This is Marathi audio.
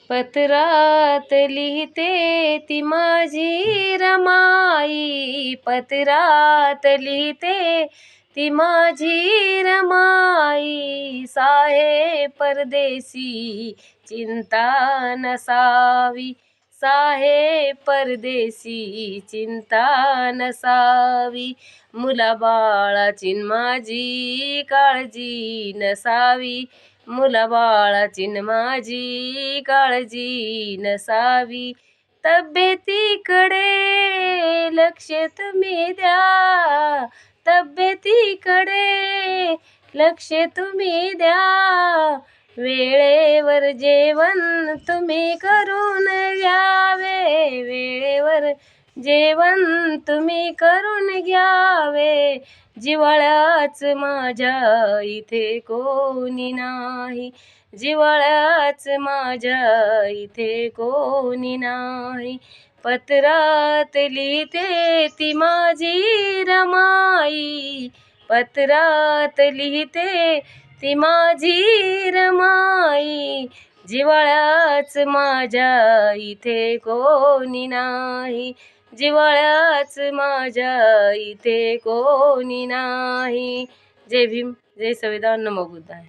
पत्रात लिहिते ती माझी रमाई, पत्रात लिहिते ती माझी रमाई. साहे परदेसी चिंता नसावी, साहे परदेसी चिंता नसावी. मुलाबाळाची माझी काळजी नसावी, मुलाबाळाची माझी काळजी नसावी. तब्येतीकडे लक्ष तुम्ही द्या, तब्येतीकडे लक्ष तुम्ही द्या. वेळेवर जेवण तुम्ही करून घ्यावे, वेळेवर जेवण तुम्ही करून घ्यावे. जिव्हाळ्याच माझ्या इथे कोणी नाही, जिव्हाळ्याच माझ्या इथे कोणी नाही. पत्रात लिहिते ती माझी रमाई, पत्रात लिहिते ती माझी रमाई. जिव्हाळ्याच माझ्या इथे कोणी नाही, जिव्हाळ्याच माझ्या इथे कोणी नाही. जय भीम, जय संविधान, नमो बुद्धाय.